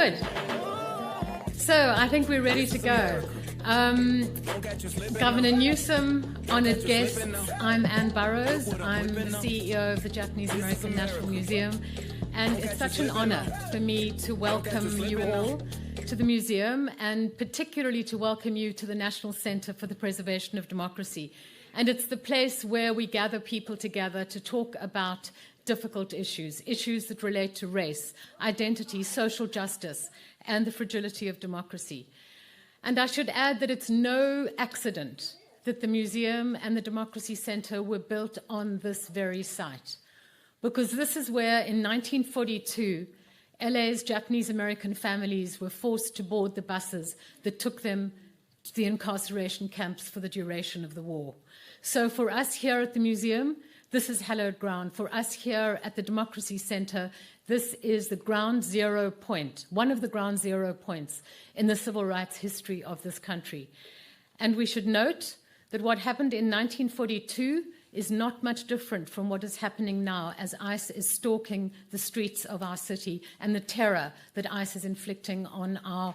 Good. So I think we're ready to go. Governor Newsom, honored guests, I'm Ann Burrows. I'm the CEO of the Japanese American National Museum, and it's such an honor for me to welcome you all to the museum, and particularly to welcome you to the National Center for the Preservation of Democracy. And it's the place where we gather people together to talk about difficult issues, issues that relate to race, identity, social justice, and the fragility of democracy. And I should add that it's no accident that the museum and the Democracy Center were built on this very site, because this is where, in 1942, LA's Japanese American families were forced to board the buses that took them to the incarceration camps for the duration of the war. So for us here at the museum, this is hallowed ground. For us here at the Democracy Center, this is the ground zero point, one of the ground zero points in the civil rights history of this country. And we should note that what happened in 1942 is not much different from what is happening now, as ICE is stalking the streets of our city and the terror that ICE is inflicting on our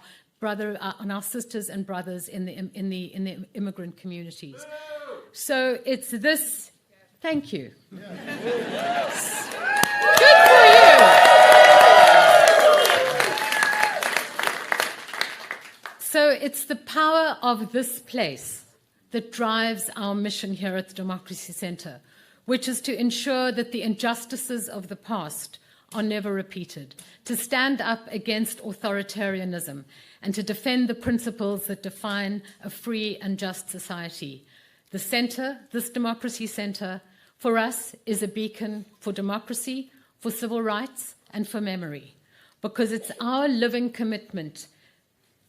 sisters and brothers in the immigrant communities. So it's this. Thank you. Yes. Good for you. So it's the power of this place that drives our mission here at the Democracy Center, which is to ensure that the injustices of the past are never repeated, to stand up against authoritarianism, and to defend the principles that define a free and just society. The center, this Democracy Center, for us is a beacon for democracy, for civil rights, and for memory, because it's our living commitment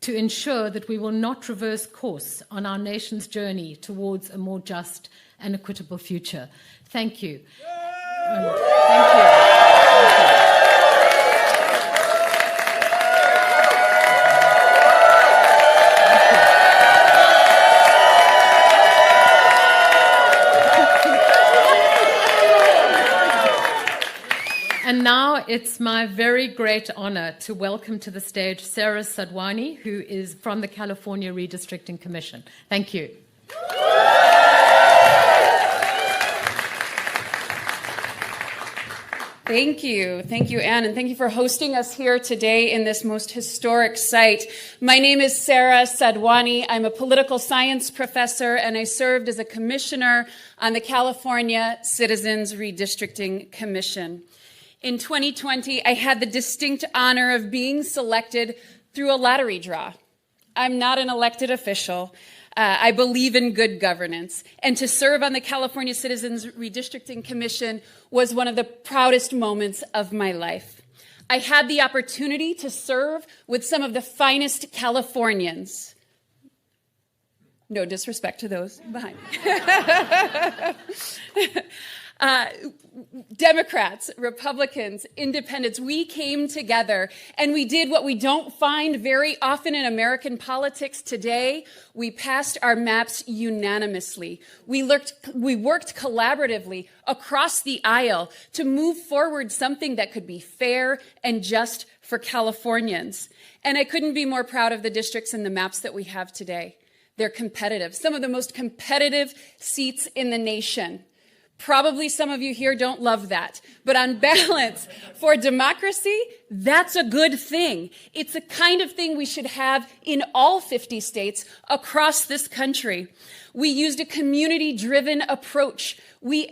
to ensure that we will not reverse course on our nation's journey towards a more just and equitable future. Thank you. Thank you. And now it's my very great honor to welcome to the stage Sarah Sadwani, who is from the California Redistricting Commission. Thank you. Thank you. Thank you, Anne, and thank you for hosting us here today in this most historic site. My name is Sarah Sadwani. I'm a political science professor, and I served as a commissioner on the California Citizens Redistricting Commission. In 2020, I had the distinct honor of being selected through a lottery draw. I'm not an elected official. I believe in good governance. And to serve on the California Citizens Redistricting Commission was one of the proudest moments of my life. I had the opportunity to serve with some of the finest Californians. No disrespect to those behind me. Democrats, Republicans, independents, we came together and we did what we don't find very often in American politics today. We passed our maps unanimously. We worked collaboratively across the aisle to move forward something that could be fair and just for Californians. And I couldn't be more proud of the districts and the maps that we have today. They're competitive, some of the most competitive seats in the nation. Probably some of you here don't love that, but on balance, for democracy, that's a good thing. It's the kind of thing we should have in all 50 states across this country. We used a community-driven approach. We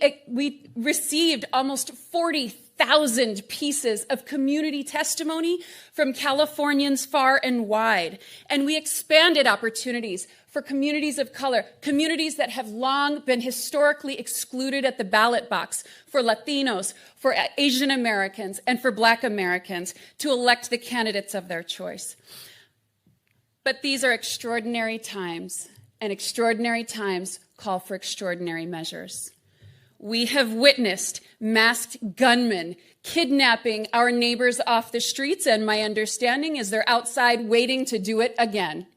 received almost 40,000 pieces of community testimony from Californians far and wide, and we expanded opportunities for communities of color, communities that have long been historically excluded at the ballot box, for Latinos, for Asian Americans, and for Black Americans to elect the candidates of their choice. But these are extraordinary times, and extraordinary times call for extraordinary measures. We have witnessed masked gunmen kidnapping our neighbors off the streets, and my understanding is they're outside waiting to do it again.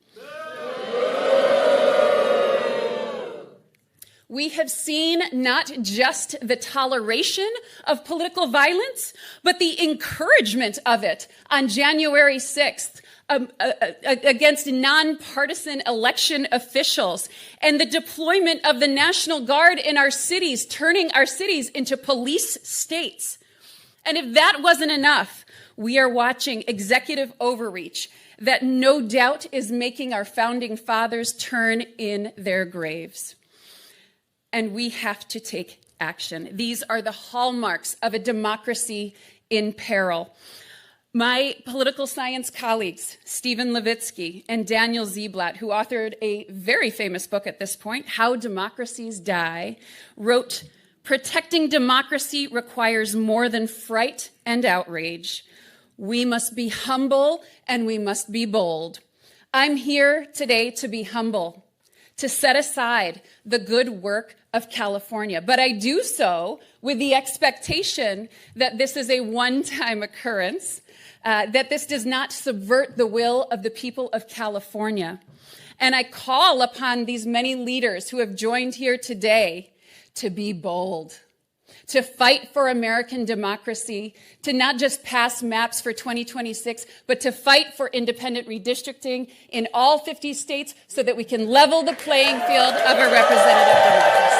We have seen not just the toleration of political violence, but the encouragement of it on January 6th against nonpartisan election officials, and the deployment of the National Guard in our cities, turning our cities into police states. And if that wasn't enough, we are watching executive overreach that no doubt is making our founding fathers turn in their graves. And we have to take action. These are the hallmarks of a democracy in peril. My political science colleagues, Stephen Levitsky and Daniel Ziblatt, who authored a very famous book at this point, How Democracies Die, wrote, "Protecting democracy requires more than fright and outrage. We must be humble and we must be bold." I'm here today to be humble, to set aside the good work of California. But I do so with the expectation that this is a one-time occurrence, that this does not subvert the will of the people of California. And I call upon these many leaders who have joined here today to be bold, to fight for American democracy, to not just pass maps for 2026, but to fight for independent redistricting in all 50 states so that we can level the playing field of a representative democracy.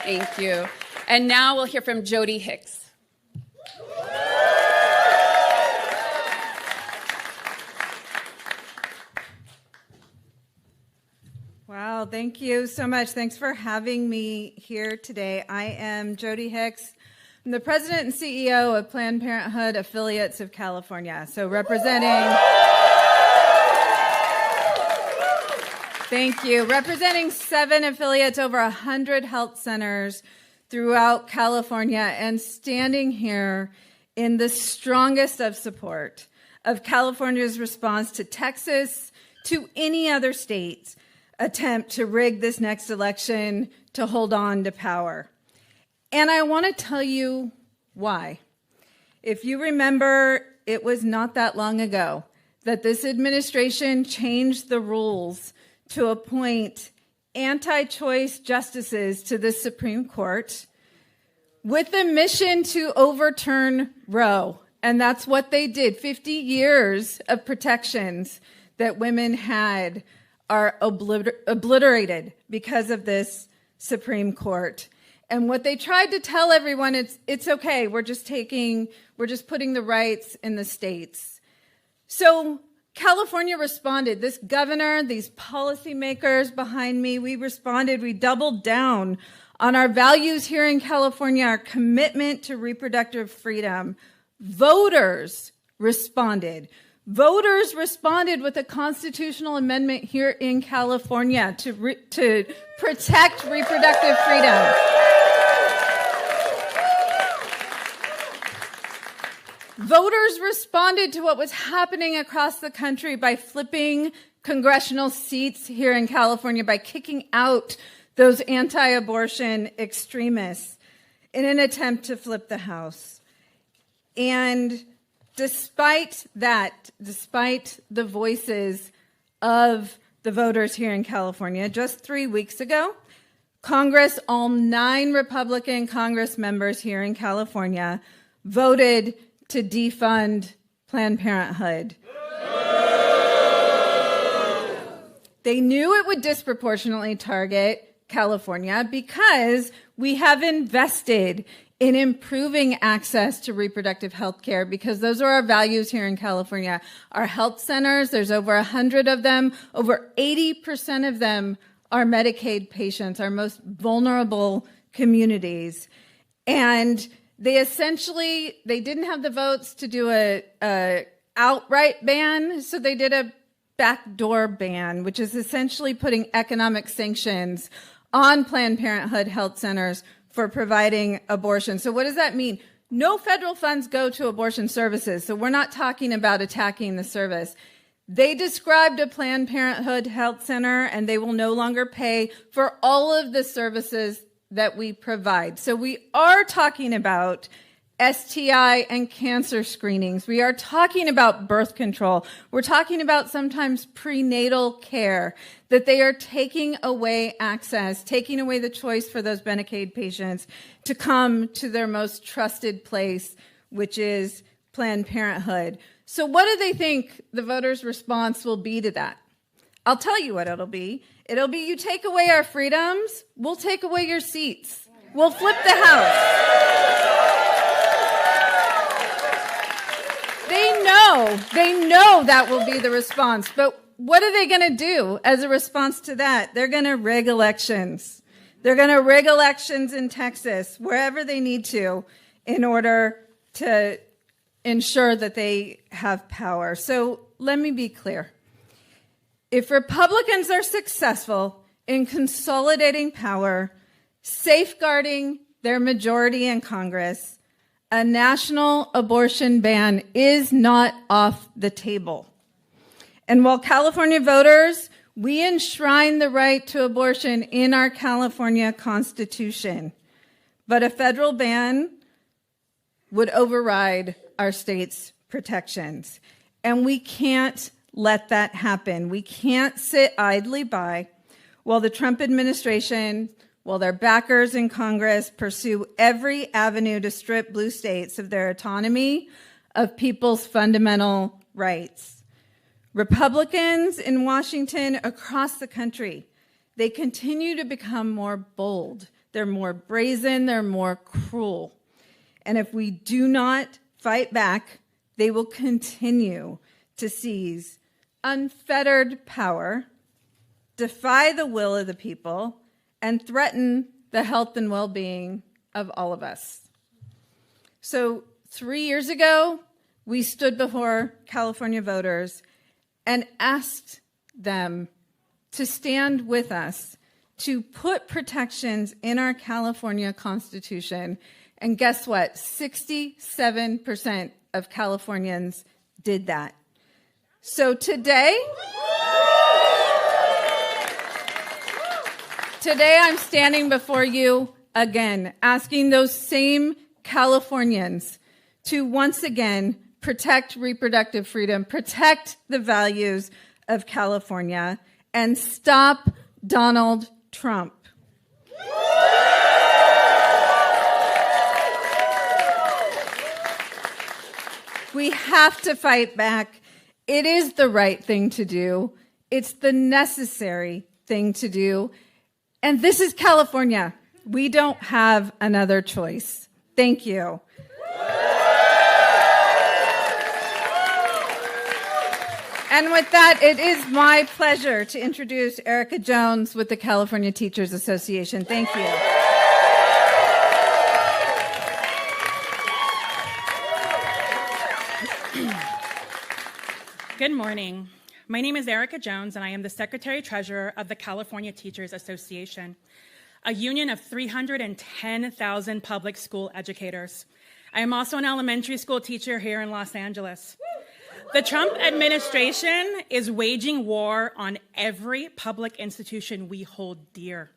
Thank you. And now we'll hear from Jody Hicks. Wow, thank you so much. Thanks for having me here today. I am Jody Hicks. I'm the president and CEO of Planned Parenthood Affiliates of California. So representing 7 affiliates, over 100 health centers throughout California, and standing here in the strongest of support of California's response to Texas, to any other state's attempt to rig this next election to hold on to power. And I want to tell you why. If you remember, it was not that long ago that this administration changed the rules to appoint anti-choice justices to the Supreme Court with the mission to overturn Roe. And that's what they did. 50 years of protections that women had are obliterated because of this Supreme Court. And what they tried to tell everyone, it's okay, we're just putting the rights in the states. So California responded. This governor, these policymakers behind me, we responded. We doubled down on our values here in California, our commitment to reproductive freedom. Voters responded. Voters responded with a constitutional amendment here in California to protect reproductive freedom. Voters responded to what was happening across the country by flipping congressional seats here in California, by kicking out those anti-abortion extremists in an attempt to flip the House. And despite that, despite the voices of the voters here in California, just 3 weeks ago, Congress, all 9 Republican Congress members here in California, voted to defund Planned Parenthood. They knew it would disproportionately target California because we have invested in improving access to reproductive health care, because those are our values here in California. Our health centers, there's over 100 of them. Over 80% of them are Medicaid patients, our most vulnerable communities. And they didn't have the votes to do a outright ban, so they did a backdoor ban, which is essentially putting economic sanctions on Planned Parenthood health centers for providing abortion. So what does that mean? No federal funds go to abortion services, so we're not talking about attacking the service. They described a Planned Parenthood health center, and they will no longer pay for all of the services that we provide. So we are talking about STI and cancer screenings. We are talking about birth control. We're talking about sometimes prenatal care, that they are taking away access, taking away the choice for those Medicaid patients to come to their most trusted place, which is Planned Parenthood. So what do they think the voters' response will be to that? I'll tell you what it'll be. It'll be, you take away our freedoms, we'll take away your seats. We'll flip the House. They know that will be the response. But what are they going to do as a response to that? They're going to rig elections. They're going to rig elections in Texas, wherever they need to, in order to ensure that they have power. So let me be clear. If Republicans are successful in consolidating power, safeguarding their majority in Congress, a national abortion ban is not off the table. And while California voters, we enshrine the right to abortion in our California Constitution, but a federal ban would override our state's protections. And we can't let that happen. We can't sit idly by while the Trump administration, while their backers in Congress pursue every avenue to strip blue states of their autonomy, of people's fundamental rights. Republicans in Washington, across the country, they continue to become more bold. They're more brazen, they're more cruel. And if we do not fight back, they will continue to seize unfettered power, defy the will of the people, and threaten the health and well-being of all of us. So 3 years ago, we stood before California voters and asked them to stand with us to put protections in our California Constitution. And guess what? 67% of Californians did that. So today I'm standing before you again, asking those same Californians to once again protect reproductive freedom, protect the values of California, and stop Donald Trump. We have to fight back. It is the right thing to do. It's the necessary thing to do. And this is California. We don't have another choice. Thank you. And with that, it is my pleasure to introduce Erica Jones with the California Teachers Association. Thank you. Good morning. My name is Erica Jones, and I am the Secretary-Treasurer of the California Teachers Association, a union of 310,000 public school educators. I am also an elementary school teacher here in Los Angeles. The Trump administration is waging war on every public institution we hold dear.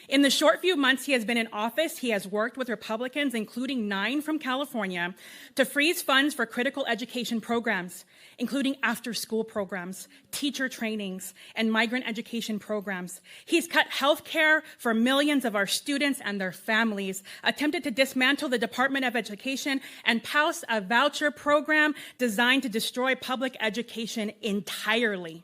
In the short few months he has been in office, he has worked with Republicans, including 9 from California, to freeze funds for critical education programs, including after-school programs, teacher trainings, and migrant education programs. He's cut health care for millions of our students and their families, attempted to dismantle the Department of Education, and passed a voucher program designed to destroy public education entirely.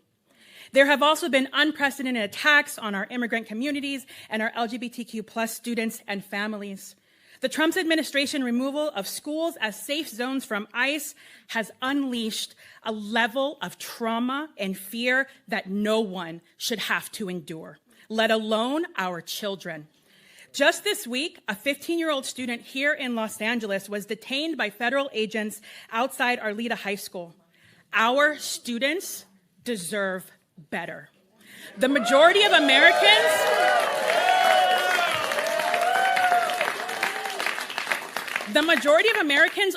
There have also been unprecedented attacks on our immigrant communities and our LGBTQ+ students and families. The Trump administration removal of schools as safe zones from ICE has unleashed a level of trauma and fear that no one should have to endure, let alone our children. Just this week, a 15-year-old student here in Los Angeles was detained by federal agents outside Arleta High School. Our students deserve better. The majority of Americans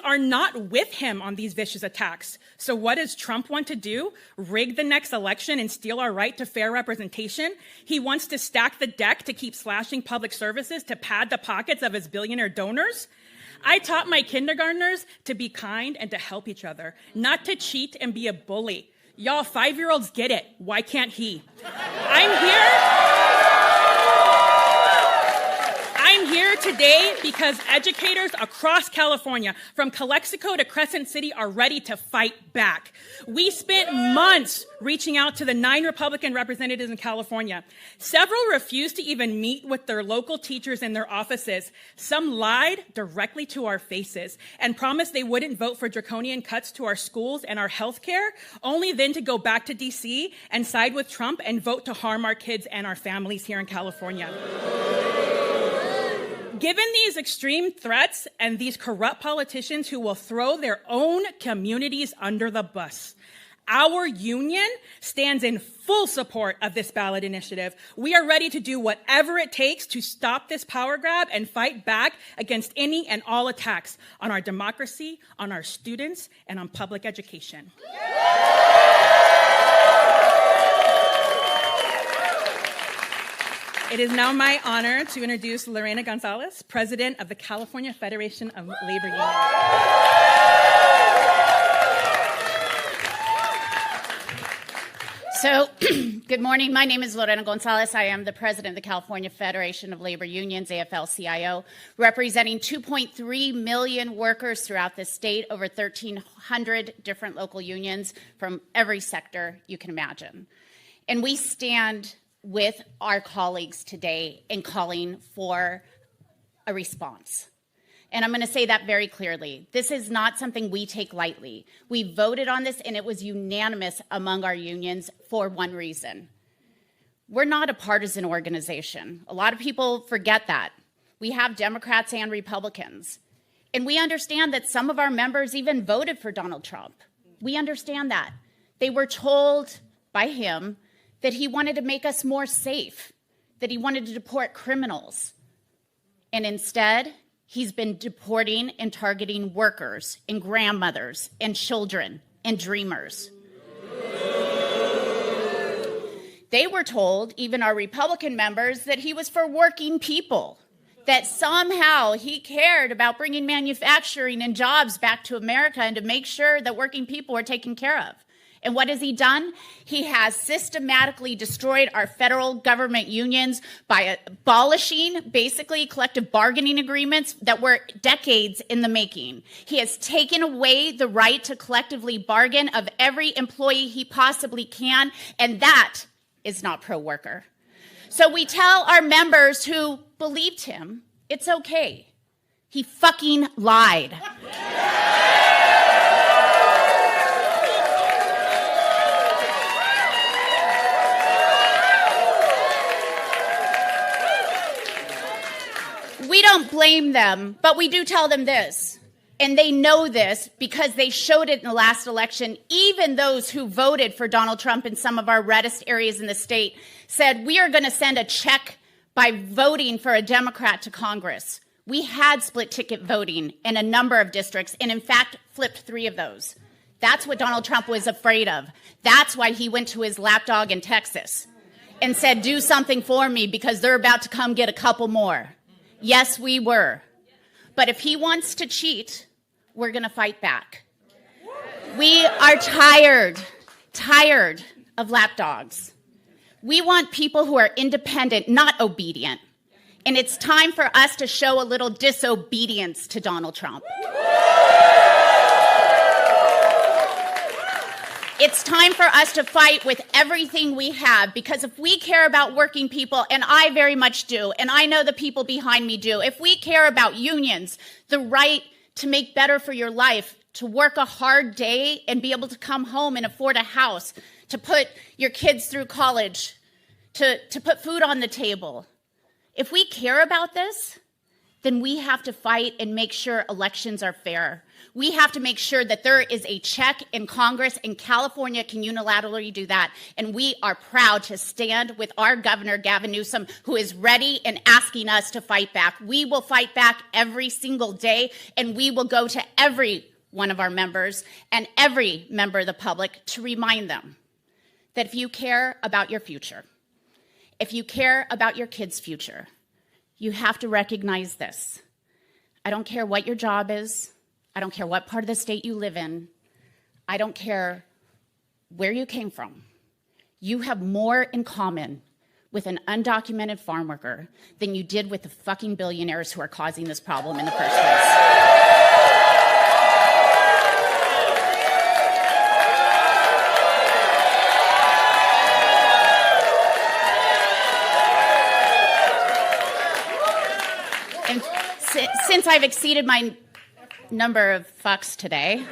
are not with him on these vicious attacks. So what does Trump want to do? Rig the next election and steal our right to fair representation? He wants to stack the deck to keep slashing public services to pad the pockets of his billionaire donors? I taught my kindergartners to be kind and to help each other, not to cheat and be a bully. Y'all 5-year-olds get it. Why can't he? I'm here today because educators across California, from Calexico to Crescent City, are ready to fight back. We spent months reaching out to the 9 Republican representatives in California. Several refused to even meet with their local teachers in their offices. Some lied directly to our faces and promised they wouldn't vote for draconian cuts to our schools and our health care, only then to go back to D.C. and side with Trump and vote to harm our kids and our families here in California. Given these extreme threats and these corrupt politicians who will throw their own communities under the bus, our union stands in full support of this ballot initiative. We are ready to do whatever it takes to stop this power grab and fight back against any and all attacks on our democracy, on our students, and on public education. It is now my honor to introduce Lorena Gonzalez, President of the California Federation of Labor Unions. So, good morning. My name is Lorena Gonzalez. I am the President of the California Federation of Labor Unions, AFL-CIO, representing 2.3 million workers throughout the state, over 1,300 different local unions from every sector you can imagine. And we stand with our colleagues today in calling for a response. And I'm going to say that very clearly. This is not something we take lightly. We voted on this, and it was unanimous among our unions for one reason. We're not a partisan organization. A lot of people forget that. We have Democrats and Republicans. And we understand that some of our members even voted for Donald Trump. We understand that. They were told by him that he wanted to make us more safe, that he wanted to deport criminals. And instead, he's been deporting and targeting workers and grandmothers and children and dreamers. They were told, even our Republican members, that he was for working people, that somehow he cared about bringing manufacturing and jobs back to America and to make sure that working people were taken care of. And what has he done? He has systematically destroyed our federal government unions by abolishing, basically, collective bargaining agreements that were decades in the making. He has taken away the right to collectively bargain of every employee he possibly can, and that is not pro-worker. So we tell our members who believed him, it's okay. He fucking lied. We don't blame them, but we do tell them this. And they know this because they showed it in the last election. Even those who voted for Donald Trump in some of our reddest areas in the state said, we are going to send a check by voting for a Democrat to Congress. We had split ticket voting in a number of districts, and in fact, flipped 3 of those. That's what Donald Trump was afraid of. That's why he went to his lapdog in Texas and said, do something for me because they're about to come get a couple more. Yes, we were. But if he wants to cheat, we're going to fight back. We are tired of lapdogs. We want people who are independent, not obedient. And it's time for us to show a little disobedience to Donald Trump. It's time for us to fight with everything we have, because if we care about working people, and I very much do, and I know the people behind me do, if we care about unions, the right to make better for your life, to work a hard day and be able to come home and afford a house, to put your kids through college, to put food on the table. If we care about this, then we have to fight and make sure elections are fair. We have to make sure that there is a check in Congress, and California can unilaterally do that. And we are proud to stand with our governor, Gavin Newsom, who is ready and asking us to fight back. We will fight back every single day, and we will go to every one of our members and every member of the public to remind them that if you care about your future, if you care about your kids' future, you have to recognize this. I don't care what your job is. I don't care what part of the state you live in. I don't care where you came from. You have more in common with an undocumented farm worker than you did with the fucking billionaires who are causing this problem in the first place. And since I've exceeded my number of fucks today,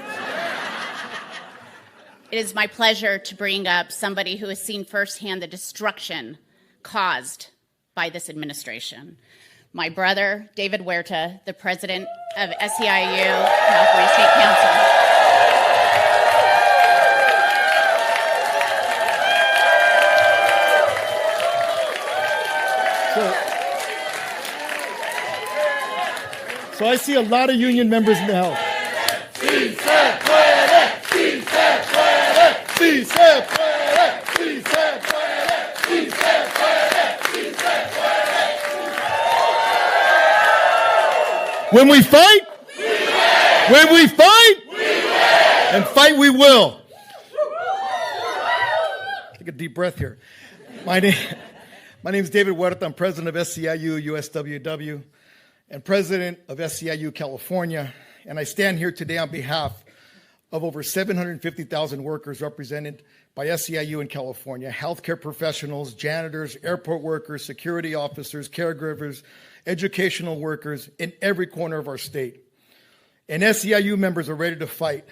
it is my pleasure to bring up somebody who has seen firsthand the destruction caused by this administration. My brother, David Huerta, the president of SEIU, California State Council. So I see a lot of union members in the house. When we fight, when we fight, and fight we will. Take a deep breath here. My name is David Huerta. I'm president of SEIU USWW and president of SEIU California. And I stand here today on behalf of over 750,000 workers represented by SEIU in California, healthcare professionals, janitors, airport workers, security officers, caregivers, educational workers in every corner of our state. And SEIU members are ready to fight.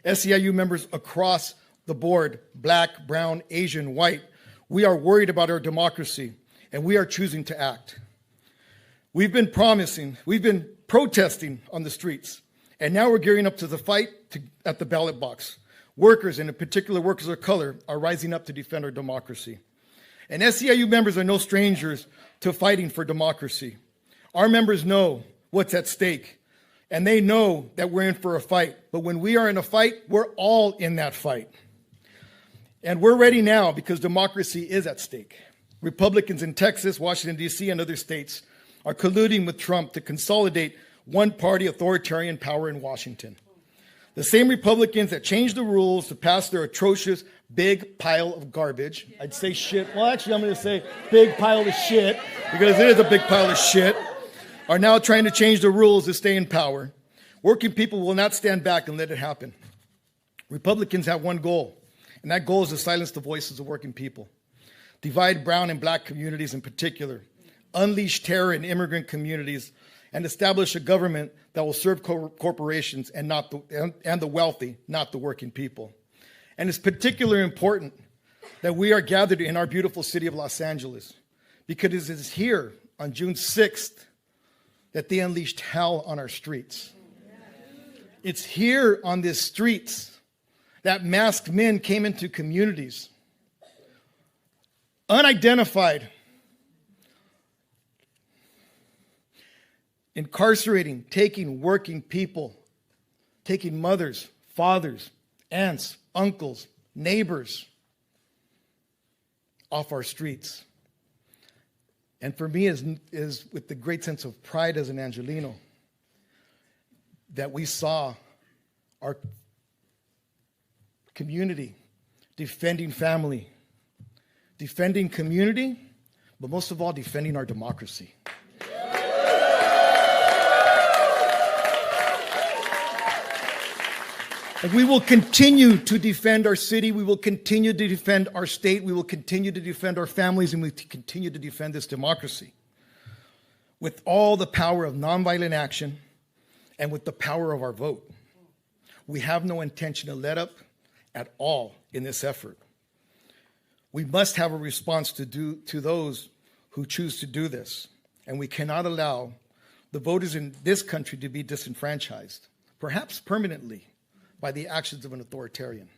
SEIU members across the board, black, brown, Asian, white, we are worried about our democracy, and we are choosing to act. We've been protesting on the streets, and now we're gearing up to the fight at the ballot box. Workers, and in particular workers of color, are rising up to defend our democracy. And SEIU members are no strangers to fighting for democracy. Our members know what's at stake, and they know that we're in for a fight. But when we are in a fight, we're all in that fight. And we're ready now because democracy is at stake. Republicans in Texas, Washington, D.C., and other states are colluding with Trump to consolidate one-party authoritarian power in Washington. The same Republicans that changed the rules to pass their atrocious big pile of garbage. I'd say shit. Well, actually, I'm going to say big pile of shit because it is a big pile of shit, are now trying to change the rules to stay in power. Working people will not stand back and let it happen. Republicans have one goal, and that goal is to silence the voices of working people, divide brown and black communities in particular, unleash terror in immigrant communities, and establish a government that will serve corporations and the wealthy, not the working people. And it's particularly important that we are gathered in our beautiful city of Los Angeles, because it is here on June 6th that they unleashed hell on our streets. It's here on these streets that masked men came into communities, unidentified, incarcerating, taking working people, taking mothers, fathers, aunts, uncles, neighbors off our streets. And for me is with the great sense of pride as an Angelino that we saw our community defending family, defending community, but most of all, defending our democracy. And we will continue to defend our city. We will continue to defend our state. We will continue to defend our families, and we continue to defend this democracy with all the power of nonviolent action and with the power of our vote. We have no intention to let up at all in this effort. We must have a response to those who choose to do this, and we cannot allow the voters in this country to be disenfranchised, perhaps permanently, by the actions of an authoritarian.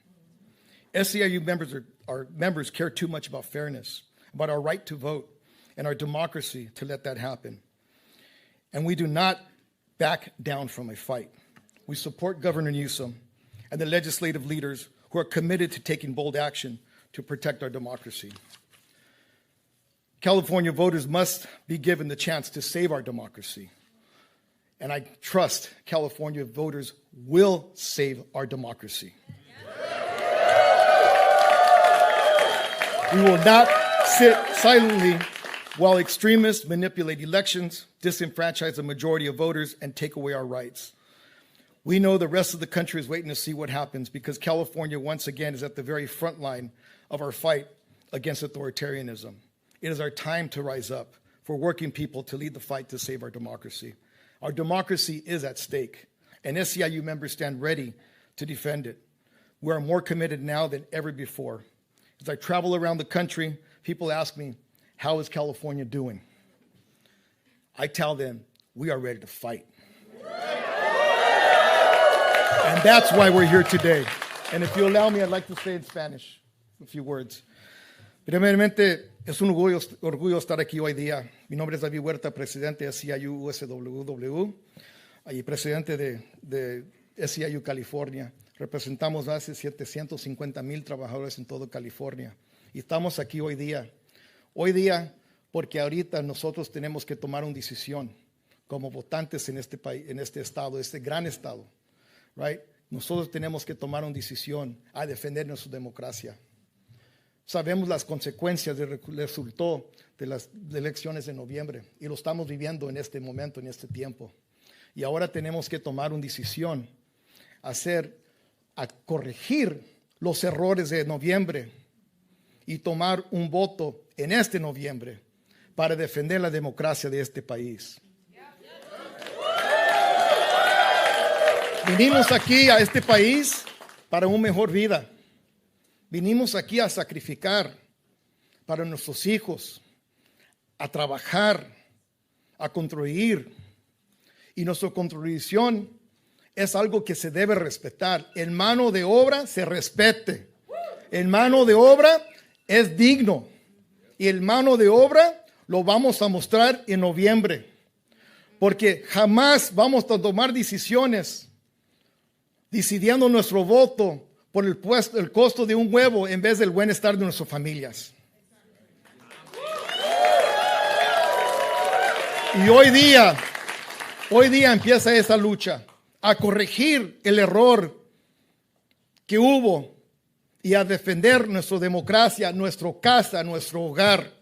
SEIU members care too much about fairness, about our right to vote, and our democracy to let that happen. And we do not back down from a fight. We support Governor Newsom and the legislative leaders who are committed to taking bold action to protect our democracy. California voters must be given the chance to save our democracy. And I trust California voters will save our democracy. We will not sit silently while extremists manipulate elections, disenfranchise the majority of voters, and take away our rights. We know the rest of the country is waiting to see what happens because California, once again, is at the very front line of our fight against authoritarianism. It is our time to rise up for working people to lead the fight to save our democracy. Our democracy is at stake, and SEIU members stand ready to defend it. We are more committed now than ever before. As I travel around the country, people ask me, how is California doing? I tell them, we are ready to fight. And that's why we're here today. And if you allow me, I'd like to say in Spanish a few words. Primeramente, es un orgullo estar aquí hoy día. Mi nombre es David Huerta, presidente de SEIU USWW y presidente de SEIU California. Representamos a 750,000 trabajadores en todo California. Y estamos aquí hoy día. Hoy día porque ahorita nosotros tenemos que tomar una decisión como votantes en este país, en este estado, este gran estado. Right? Nosotros tenemos que tomar una decisión a defender nuestra democracia. Sabemos las consecuencias del resultado de las elecciones de noviembre y lo estamos viviendo en este momento, en este tiempo. Y ahora tenemos que tomar una decisión, a corregir los errores de noviembre y tomar un voto en este noviembre para defender la democracia de este país. Vinimos aquí a este país para una mejor vida. Vinimos aquí a sacrificar para nuestros hijos, a trabajar, a construir. Y nuestra contribución es algo que se debe respetar. El mano de obra se respete. El mano de obra es digno. Y el mano de obra lo vamos a mostrar en noviembre. Porque jamás vamos a tomar decisiones decidiendo nuestro voto por el costo de un huevo en vez del bienestar de nuestras familias. Y hoy día empieza esa lucha a corregir el error que hubo y a defender nuestra democracia, nuestra casa, nuestro hogar.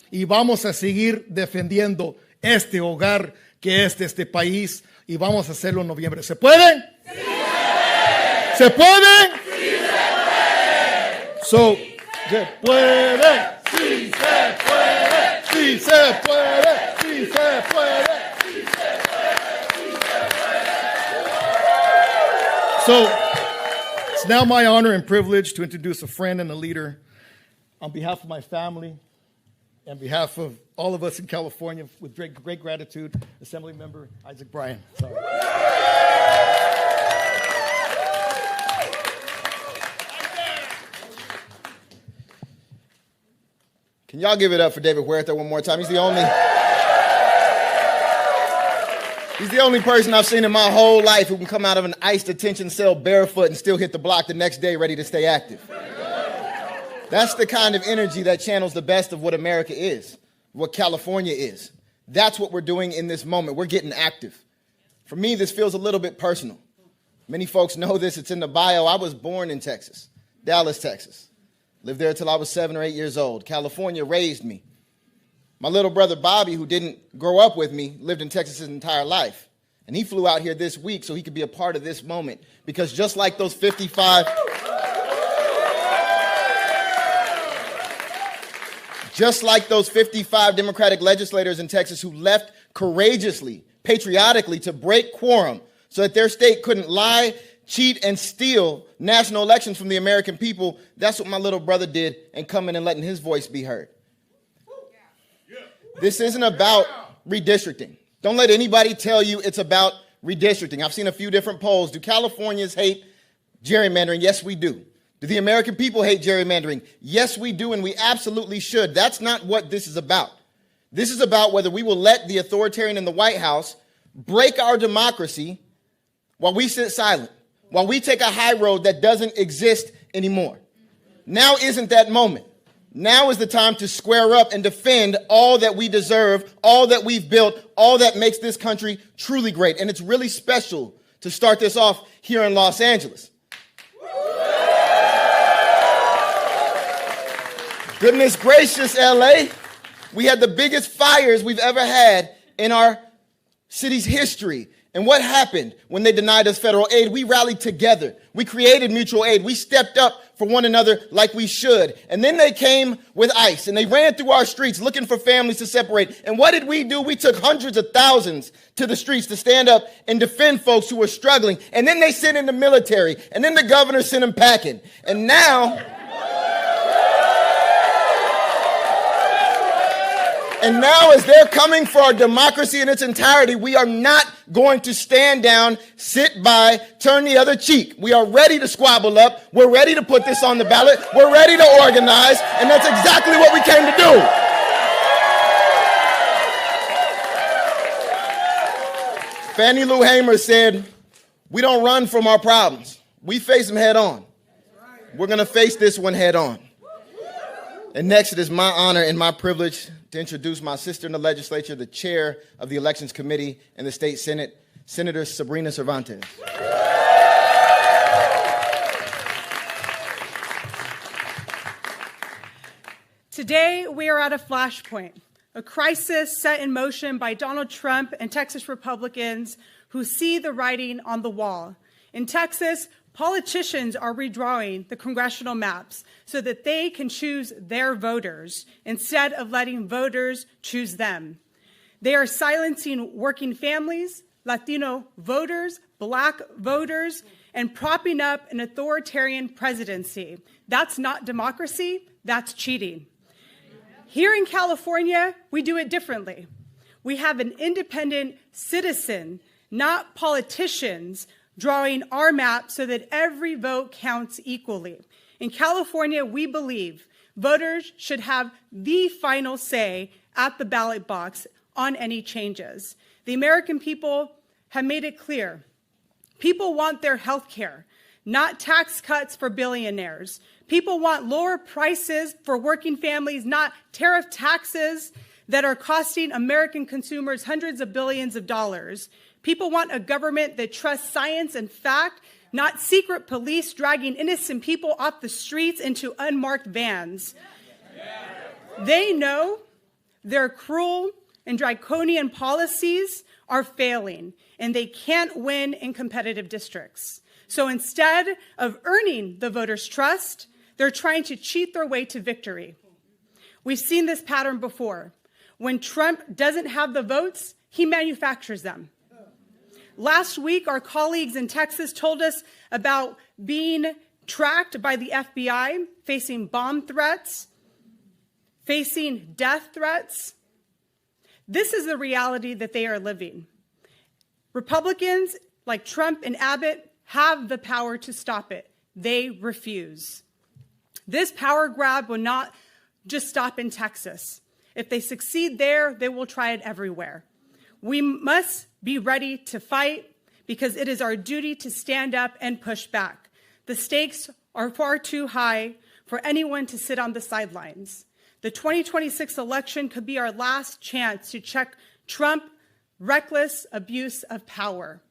Y vamos a seguir defendiendo este hogar que es de este país y vamos a hacerlo en noviembre. ¿Se puede? ¡Sí! ¿Se puede? ¡Sí se puede! So, ¿se puede? ¡Sí se puede! ¡Sí se puede! ¡Sí se puede! So, it's now my honor and privilege to introduce a friend and a leader on behalf of my family, on behalf of all of us in California, with great gratitude, Assembly Member Isaac Bryan. Sorry. Can y'all give it up for David Huerta one more time? He's the only person I've seen in my whole life who can come out of an ICE detention cell barefoot and still hit the block the next day ready to stay active. That's the kind of energy that channels the best of what America is, what California is. That's what we're doing in this moment. We're getting active. For me, this feels a little bit personal. Many folks know this. It's in the bio. I was born in Texas, Dallas, Texas. Lived there until I was 7 or 8 years old. California raised me. My little brother Bobby, who didn't grow up with me, lived in Texas his entire life. And he flew out here this week so he could be a part of this moment. Because just like those 55... Just like those 55 Democratic legislators in Texas who left courageously, patriotically, to break quorum so that their state couldn't lie, cheat, and steal national elections from the American people, that's what my little brother did and coming and letting his voice be heard. This isn't about redistricting. Don't let anybody tell you it's about redistricting. I've seen a few different polls. Do Californians hate gerrymandering? Yes, we do. Do the American people hate gerrymandering? Yes, we do, and we absolutely should. That's not what this is about. This is about whether we will let the authoritarian in the White House break our democracy while we sit silent, while we take a high road that doesn't exist anymore. Now isn't that moment. Now is the time to square up and defend all that we deserve, all that we've built, all that makes this country truly great. And it's really special to start this off here in Los Angeles. Goodness gracious, LA. We had the biggest fires we've ever had in our city's history. And what happened when they denied us federal aid? We rallied together. We created mutual aid. We stepped up for one another like we should. And then they came with ICE and they ran through our streets looking for families to separate. And what did we do? We took hundreds of thousands to the streets to stand up and defend folks who were struggling. And then they sent in the military. And then the governor sent them packing. And now... And now, as they're coming for our democracy in its entirety, we are not going to stand down, sit by, turn the other cheek. We are ready to squabble up. We're ready to put this on the ballot. We're ready to organize. And that's exactly what we came to do. Fannie Lou Hamer said, "We don't run from our problems. We face them head on. We're going to face this one head on." And next, it is my honor and my privilege to introduce my sister in the legislature, the chair of the Elections Committee in the State Senate, Senator Sabrina Cervantes. Today, we are at a flashpoint, a crisis set in motion by Donald Trump and Texas Republicans who see the writing on the wall. In Texas, politicians are redrawing the congressional maps so that they can choose their voters instead of letting voters choose them. They are silencing working families, Latino voters, Black voters, and propping up an authoritarian presidency. That's not democracy, that's cheating. Here in California, we do it differently. We have an independent citizen, not politicians, drawing our map so that every vote counts equally. In California, we believe voters should have the final say at the ballot box on any changes. The American people have made it clear. People want their health care, not tax cuts for billionaires. People want lower prices for working families, not tariff taxes that are costing American consumers hundreds of billions of dollars. People want a government that trusts science and fact, not secret police dragging innocent people off the streets into unmarked vans. They know their cruel and draconian policies are failing, and they can't win in competitive districts. So instead of earning the voters' trust, they're trying to cheat their way to victory. We've seen this pattern before. When Trump doesn't have the votes, he manufactures them. Last week, our colleagues in Texas told us about being tracked by the FBI, facing bomb threats, facing death threats. This is the reality that they are living. Republicans like Trump and Abbott have the power to stop it. They refuse. This power grab will not just stop in Texas. If they succeed there, they will try it everywhere. We must be ready to fight because it is our duty to stand up and push back. The stakes are far too high for anyone to sit on the sidelines. The 2026 election could be our last chance to check Trump's reckless abuse of power.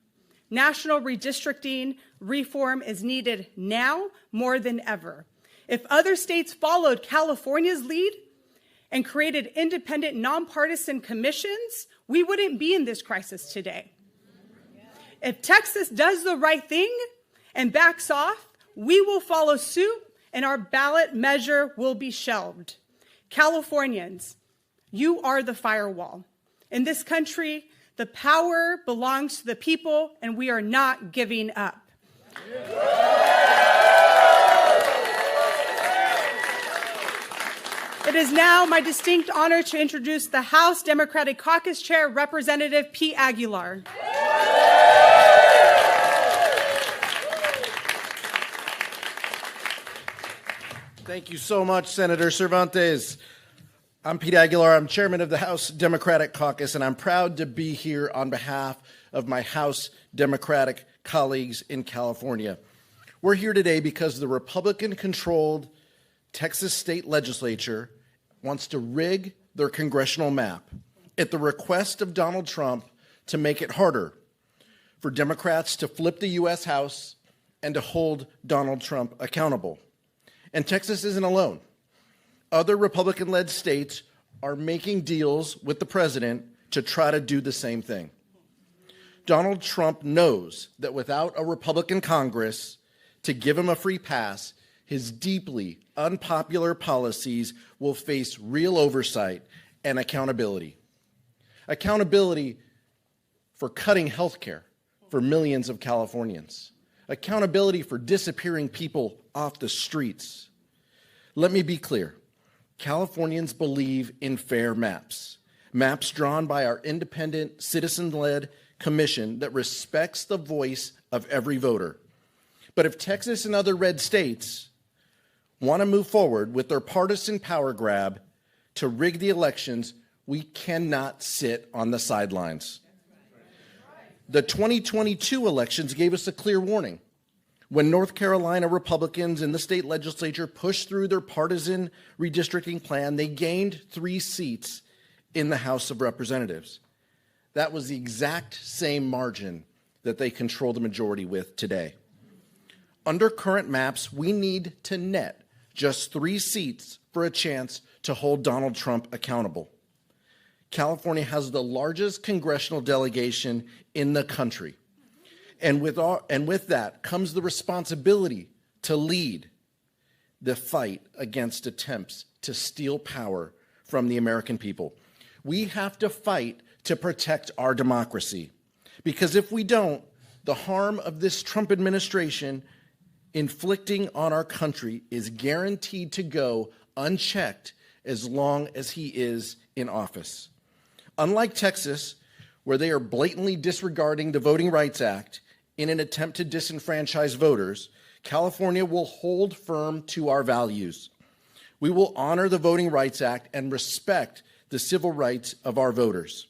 National redistricting reform is needed now more than ever. If other states followed California's lead and created independent, nonpartisan commissions, we wouldn't be in this crisis today. If Texas does the right thing and backs off, we will follow suit and our ballot measure will be shelved. Californians, you are the firewall. In this country, the power belongs to the people, and we are not giving up. It is now my distinct honor to introduce the House Democratic Caucus Chair, Representative Pete Aguilar. Thank you so much, Senator Cervantes. I'm Pete Aguilar. I'm chairman of the House Democratic Caucus, and I'm proud to be here on behalf of my House Democratic colleagues in California. We're here today because the Republican-controlled Texas state legislature wants to rig their congressional map at the request of Donald Trump to make it harder for Democrats to flip the U.S. House and to hold Donald Trump accountable. And Texas isn't alone. Other Republican-led states are making deals with the president to try to do the same thing. Donald Trump knows that without a Republican Congress to give him a free pass, his deeply unpopular policies will face real oversight and accountability. Accountability for cutting health care for millions of Californians. Accountability for disappearing people off the streets. Let me be clear. Californians believe in fair maps. Maps drawn by our independent, citizen-led commission that respects the voice of every voter. But if Texas and other red states want to move forward with their partisan power grab to rig the elections, we cannot sit on the sidelines. The 2022 elections gave us a clear warning. When North Carolina Republicans in the state legislature pushed through their partisan redistricting plan, they gained 3 seats in the House of Representatives. That was the exact same margin that they control the majority with today. Under current maps, we need to net just 3 seats for a chance to hold Donald Trump accountable. California has the largest congressional delegation in the country. And with that comes the responsibility to lead the fight against attempts to steal power from the American people. We have to fight to protect our democracy. Because if we don't, the harm of this Trump administration inflicting on our country is guaranteed to go unchecked as long as he is in office. Unlike Texas, where they are blatantly disregarding the Voting Rights Act in an attempt to disenfranchise voters, California will hold firm to our values. We will honor the Voting Rights Act and respect the civil rights of our voters.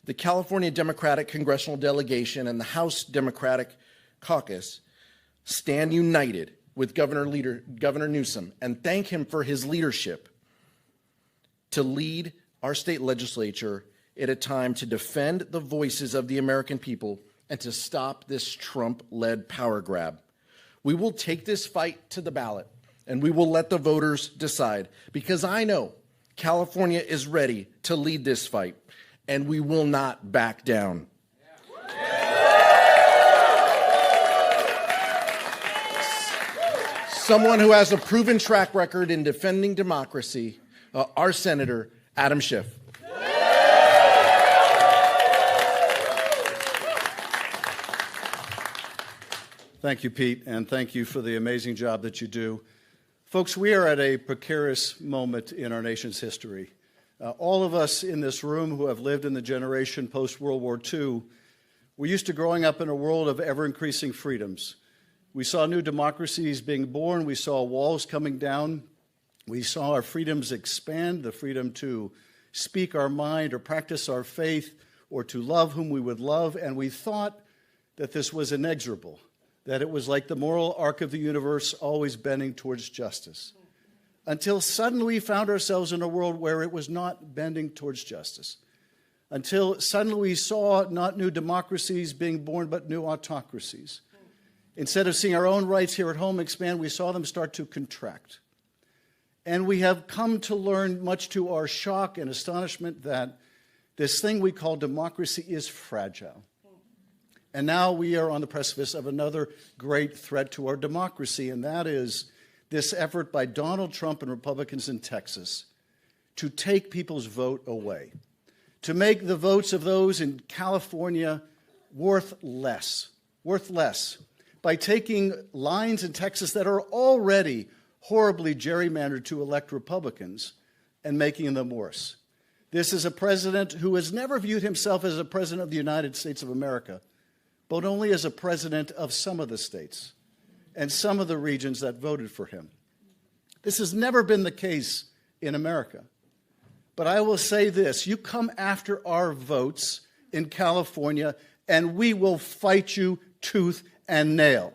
The California Democratic Congressional Delegation and the House Democratic Caucus stand united with Governor Newsom and thank him for his leadership to lead our state legislature at a time to defend the voices of the American people and to stop this Trump-led power grab. We will take this fight to the ballot, and we will let the voters decide, because I know California is ready to lead this fight, and we will not back down. Someone who has a proven track record in defending democracy, our Senator Adam Schiff. Thank you, Pete, and thank you for the amazing job that you do. Folks, we are at a precarious moment in our nation's history. All of us in this room who have lived in the generation post-World War II, we're used to growing up in a world of ever-increasing freedoms. We saw new democracies being born. We saw walls coming down. We saw our freedoms expand, the freedom to speak our mind or practice our faith or to love whom we would love, and we thought that this was inexorable, that it was like the moral arc of the universe always bending towards justice, until suddenly we found ourselves in a world where it was not bending towards justice, until suddenly we saw not new democracies being born, but new autocracies. Instead of seeing our own rights here at home expand, we saw them start to contract. And we have come to learn, much to our shock and astonishment, that this thing we call democracy is fragile. And now we are on the precipice of another great threat to our democracy, and that is this effort by Donald Trump and Republicans in Texas to take people's vote away, to make the votes of those in California worth less, by taking lines in Texas that are already horribly gerrymandered to elect Republicans and making them worse. This is a president who has never viewed himself as a president of the United States of America, but only as a president of some of the states and some of the regions that voted for him. This has never been the case in America. But I will say this, you come after our votes in California, and we will fight you tooth and nail.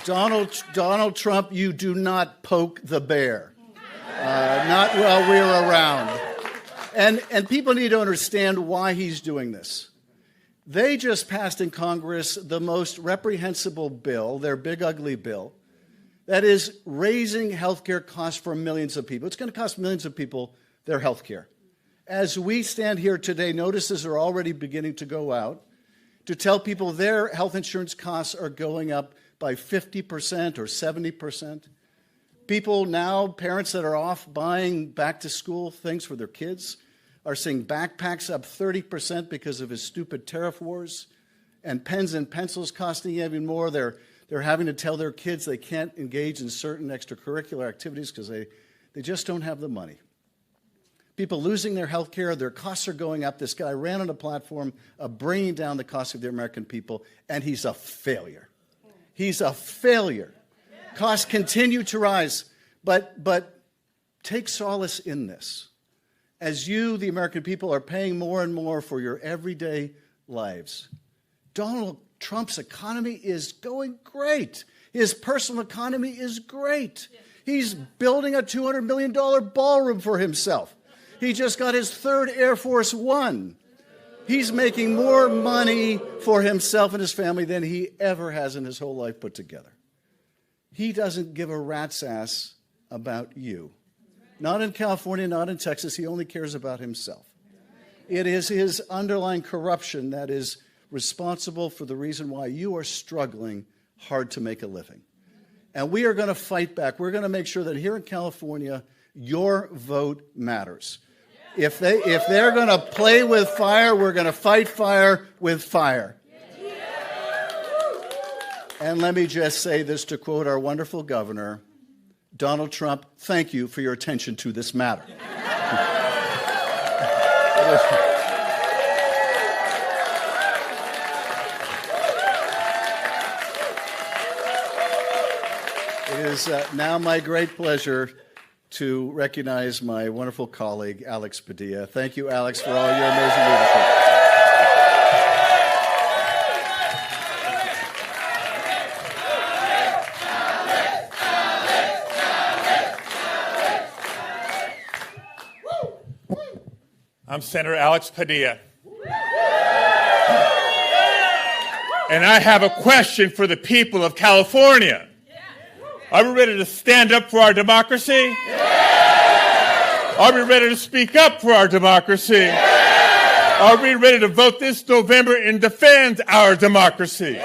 Donald Trump, you do not poke the bear. Not while we're around. And people need to understand why he's doing this. They just passed in Congress the most reprehensible bill, their big ugly bill, that is raising health care costs for millions of people. It's going to cost millions of people their health care. As we stand here today, notices are already beginning to go out to tell people their health insurance costs are going up by 50% or 70%. People now, parents that are off buying back-to-school things for their kids, are seeing backpacks up 30% because of his stupid tariff wars, and pens and pencils costing even more. They're having to tell their kids they can't engage in certain extracurricular activities because they just don't have the money. People losing their health care, their costs are going up. This guy ran on a platform of bringing down the cost of the American people, and he's a failure. He's a failure. Costs continue to rise, but take solace in this. As you, the American people, are paying more and more for your everyday lives, Donald Trump's economy is going great. His personal economy is great. He's building a $200 million ballroom for himself. He just got his third Air Force One. He's making more money for himself and his family than he ever has in his whole life put together. He doesn't give a rat's ass about you. Not in California, not in Texas. He only cares about himself. It is his underlying corruption that is responsible for the reason why you are struggling hard to make a living. And we are going to fight back. We're going to make sure that here in California, your vote matters. If they're going to play with fire, we're going to fight fire with fire. And let me just say this to quote our wonderful governor, Donald Trump, thank you for your attention to this matter. It is now my great pleasure to recognize my wonderful colleague, Alex Padilla. Thank you, Alex, for all your amazing leadership. I'm Senator Alex Padilla. And I have a question for the people of California. Are we ready to stand up for our democracy? Are we ready to speak up for our democracy? Are we ready to vote this November and defend our democracy?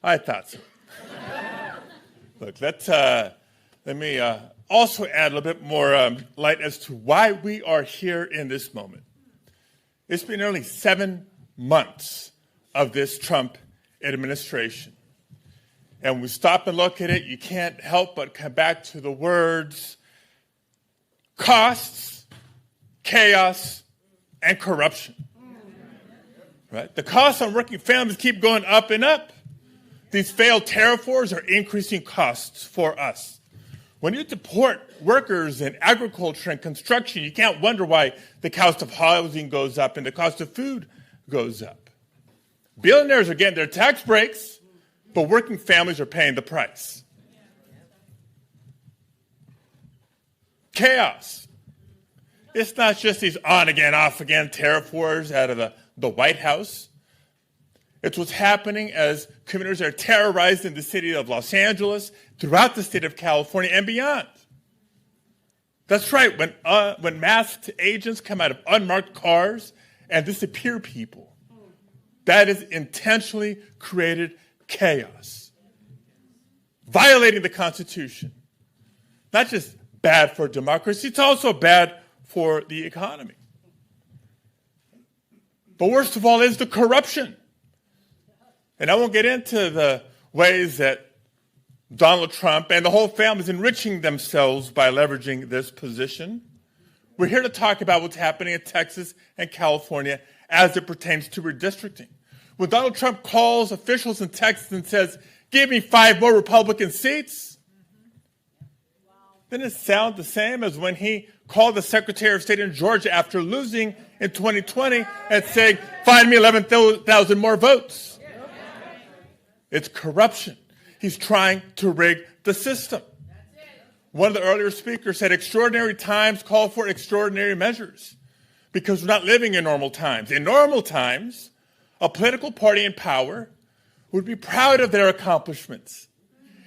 I thought so. Look, let me also add a little bit more light as to why we are here in this moment. It's been nearly 7 months of this Trump administration. And when we stop and look at it, you can't help but come back to the words costs, chaos, and corruption. Right? The costs on working families keep going up and up. These failed tariff wars are increasing costs for us. When you deport workers in agriculture and construction, you can't wonder why the cost of housing goes up and the cost of food goes up. Billionaires are getting their tax breaks, but working families are paying the price. Chaos. It's not just these on-again, off-again tariff wars out of the White House. It's what's happening as communities are terrorized in the city of Los Angeles, throughout the state of California, and beyond. That's right, when masked agents come out of unmarked cars and disappear people, that is intentionally created chaos, violating the Constitution. Not just bad for democracy, it's also bad for the economy. But worst of all is the corruption. And I won't get into the ways that Donald Trump and the whole family is enriching themselves by leveraging this position. We're here to talk about what's happening in Texas and California as it pertains to redistricting. When Donald Trump calls officials in Texas and says, give me 5 more Republican seats, didn't it sound the same as when he called the Secretary of State in Georgia after losing in 2020 and saying, find me 11,000 more votes? It's corruption. He's trying to rig the system. One of the earlier speakers said extraordinary times call for extraordinary measures because we're not living in normal times. In normal times, a political party in power would be proud of their accomplishments,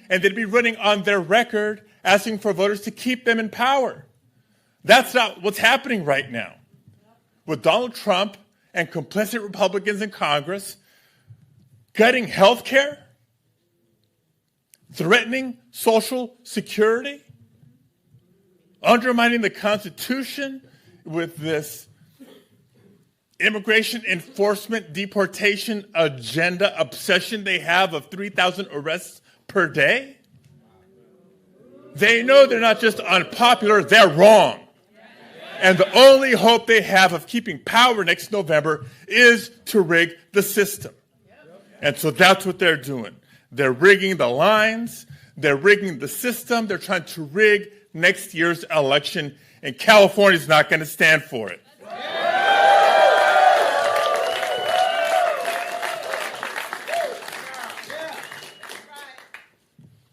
and they'd be running on their record asking for voters to keep them in power. That's not what's happening right now. With Donald Trump and complicit Republicans in Congress cutting health care, threatening Social Security, undermining the Constitution with this immigration enforcement deportation agenda obsession they have of 3,000 arrests per day. They know they're not just unpopular, they're wrong. And the only hope they have of keeping power next November is to rig the system. And so that's what they're doing. They're rigging the lines, they're rigging the system, they're trying to rig next year's election, and California's not going to stand for it.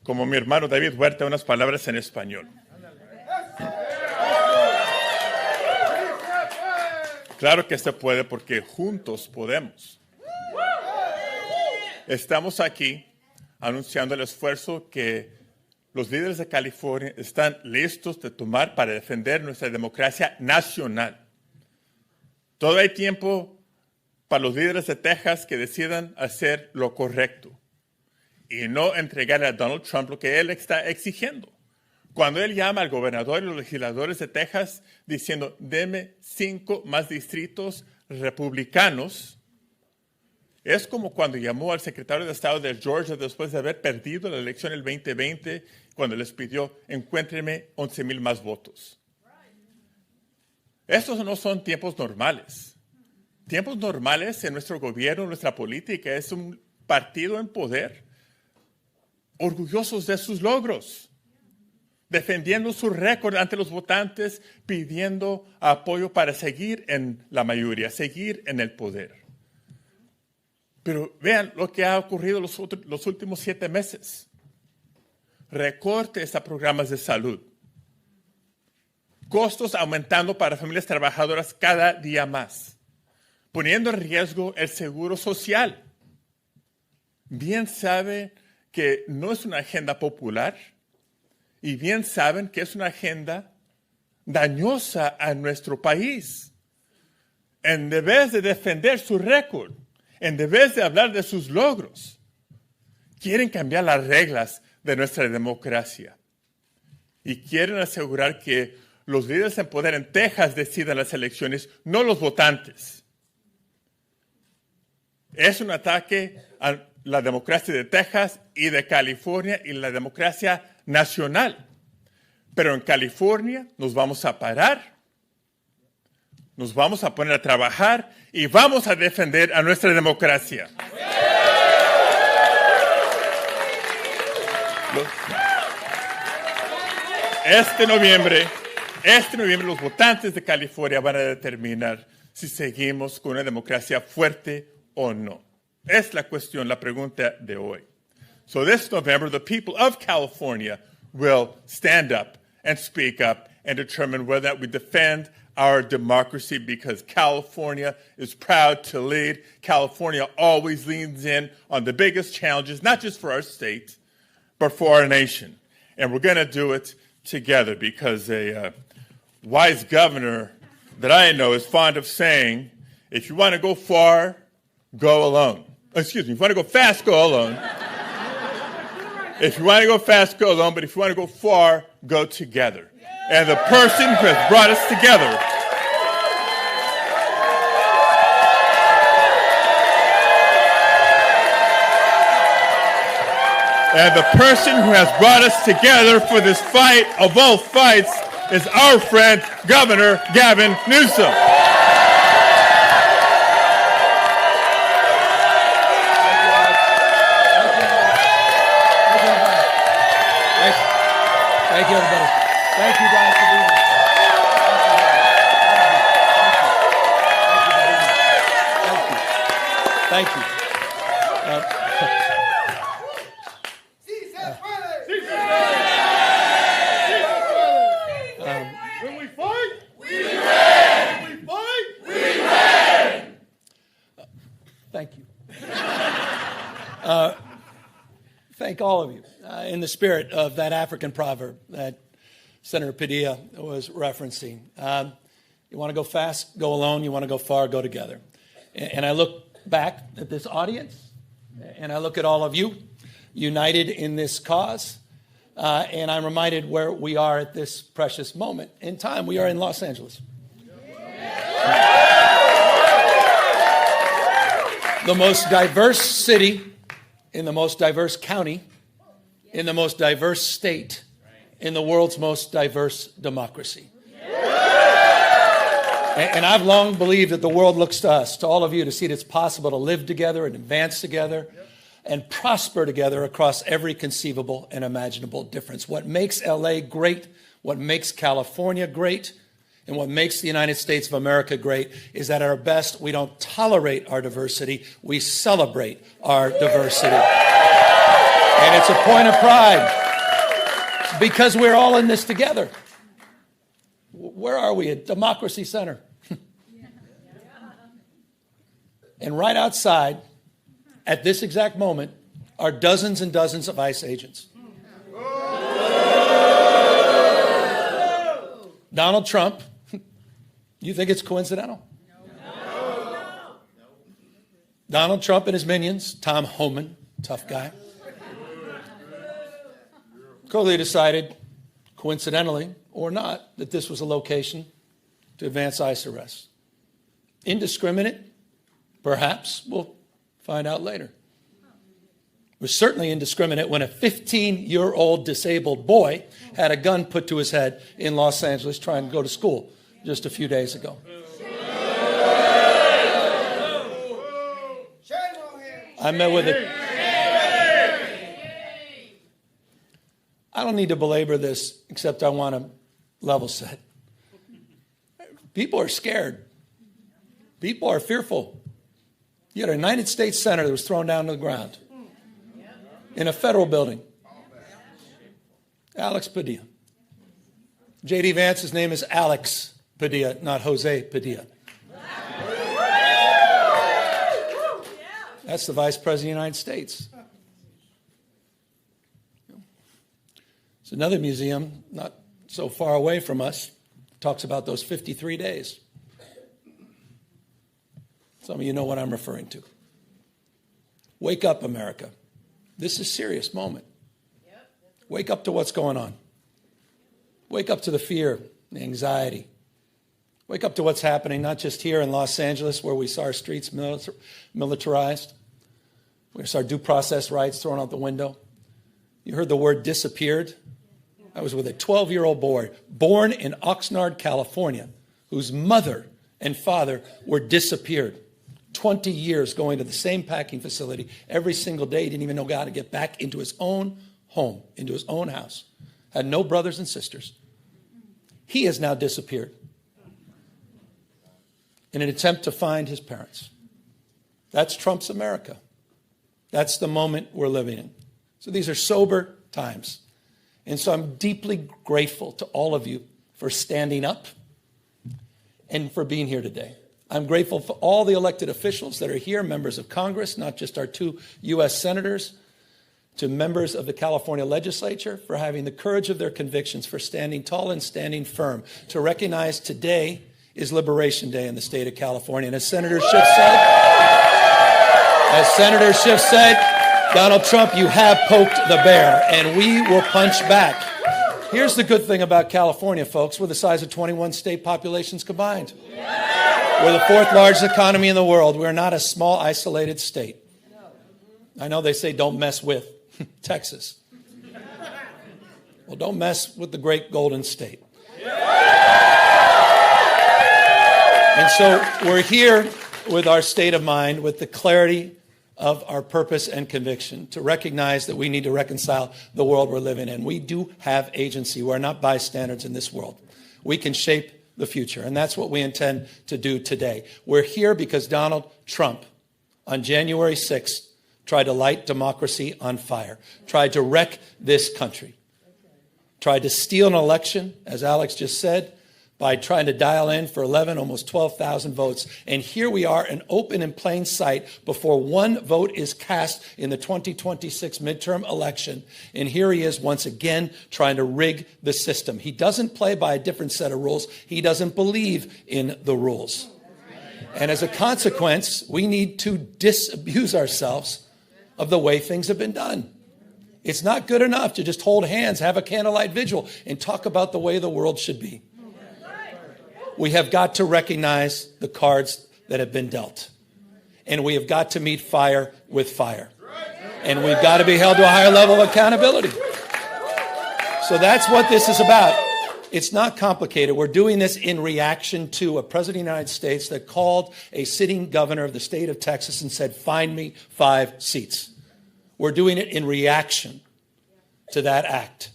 Como mi hermano David Huerta, unas palabras en español. Claro que se puede porque juntos podemos. Estamos aquí anunciando el esfuerzo que los líderes de California están listos de tomar para defender nuestra democracia nacional. Todavía hay tiempo para los líderes de Texas que decidan hacer lo correcto y no entregarle a Donald Trump lo que él está exigiendo. Cuando él llama al gobernador y los legisladores de Texas diciendo, deme 5 más distritos republicanos, es como cuando llamó al secretario de Estado de Georgia después de haber perdido la elección el 2020, cuando les pidió, encuéntreme 11,000 más votos. Estos no son tiempos normales. Tiempos normales en nuestro gobierno, nuestra política, es un partido en poder, orgullosos de sus logros, defendiendo su récord ante los votantes, pidiendo apoyo para seguir en la mayoría, seguir en el poder. Pero vean lo que ha ocurrido los últimos 7 meses. Recortes a programas de salud. Costos aumentando para familias trabajadoras cada día más. Poniendo en riesgo el seguro social. Bien saben que no es una agenda popular y bien saben que es una agenda dañosa a nuestro país. En vez de defender su récord, en vez de hablar de sus logros, quieren cambiar las reglas de nuestra democracia y quieren asegurar que los líderes en poder en Texas decidan las elecciones, no los votantes. Es un ataque a la democracia de Texas y de California y la democracia nacional. Pero en California nos vamos a parar, nos vamos a poner a trabajar y vamos a defender a nuestra democracia. Este noviembre los votantes de California van a determinar si seguimos con una democracia fuerte o no. Es la cuestión, la pregunta de hoy. So this November, the people of California will stand up and speak up and determine whether we defend our democracy, because California is proud to lead. California always leans in on the biggest challenges, not just for our state, but for our nation. And we're going to do it together, because a wise governor that I know is fond of saying, if you want to go far, go alone. Excuse me, if you want to go fast, go alone. If you want to go fast, go alone, but if you want to go far, go together. And the person who has brought us together for this fight of all fights is our friend, Governor Gavin Newsom. Thank you, everybody. Thank you guys for being here. Thank you. thank all of you in the spirit of that African proverb that Senator Padilla was referencing. You want to go fast, go alone. You want to go far, go together. And I look back at this audience, and I look at all of you united in this cause, and I'm reminded where we are at this precious moment in time. We are in Los Angeles. The most diverse city in the most diverse county, in the most diverse state, in the world's most diverse democracy. And I've long believed that the world looks to us, to all of you, to see that it's possible to live together and advance together and prosper together across every conceivable and imaginable difference. What makes LA great, what makes California great, and what makes the United States of America great is that at our best, we don't tolerate our diversity, we celebrate our diversity. And it's a point of pride because we're all in this together. Where are we? At Democracy Center. And right outside, at this exact moment, are dozens and dozens of ICE agents. Donald Trump, you think it's coincidental? No. Donald Trump and his minions, Tom Homan, tough guy, clearly decided, coincidentally or not, that this was a location to advance ICE arrests. Indiscriminate? Perhaps. We'll find out later. It was certainly indiscriminate when a 15-year-old disabled boy had a gun put to his head in Los Angeles trying to go to school just a few days ago. I met with it. I don't need to belabor this, except I want to level set. People are scared. People are fearful. You had a United States senator that was thrown down to the ground in a federal building. Alex Padilla. J.D. Vance's name is Alex Padilla, not Jose Padilla. That's the Vice President of the United States. There's another museum not so far away from us, talks about those 53 days. Some of you know what I'm referring to. Wake up, America. This is a serious moment. Wake up to what's going on. Wake up to the fear, the anxiety. Wake up to what's happening, not just here in Los Angeles, where we saw our streets militarized. We saw our due process rights thrown out the window. You heard the word disappeared. I was with a 12-year-old boy born in Oxnard, California, whose mother and father were disappeared. 20 years going to the same packing facility every single day. He didn't even know how to get back into his own home, into his own house. Had no brothers and sisters. He has now disappeared in an attempt to find his parents. That's Trump's America. That's the moment we're living in. So these are sober times. And so I'm deeply grateful to all of you for standing up and for being here today. I'm grateful for all the elected officials that are here, members of Congress, not just our 2 U.S. senators, to members of the California legislature for having the courage of their convictions, for standing tall and standing firm, to recognize today is Liberation Day in the state of California. And as Senator Schiff said, Donald Trump, you have poked the bear, and we will punch back. Here's the good thing about California, folks. We're the size of 21 state populations combined. We're the 4th largest economy in the world. We're not a small, isolated state. I know they say don't mess with Texas. Well, don't mess with the great Golden State. And so we're here with our state of mind, with the clarity of our purpose and conviction, to recognize that we need to reconcile the world we're living in. We do have agency. We're not bystanders in this world. We can shape the future, and that's what we intend to do today. We're here because Donald Trump, on January 6th, tried to light democracy on fire, tried to wreck this country, tried to steal an election, as Alex just said, by trying to dial in for 11, almost 12,000 votes. And here we are, in open and plain sight, before one vote is cast in the 2026 midterm election. And here he is once again trying to rig the system. He doesn't play by a different set of rules. He doesn't believe in the rules. And as a consequence, we need to disabuse ourselves of the way things have been done. It's not good enough to just hold hands, have a candlelight vigil, and talk about the way the world should be. We have got to recognize the cards that have been dealt. And we have got to meet fire with fire. And we've got to be held to a higher level of accountability. So that's what this is about. It's not complicated. We're doing this in reaction to a president of the United States that called a sitting governor of the state of Texas and said, find me 5 seats. We're doing it in reaction to that act.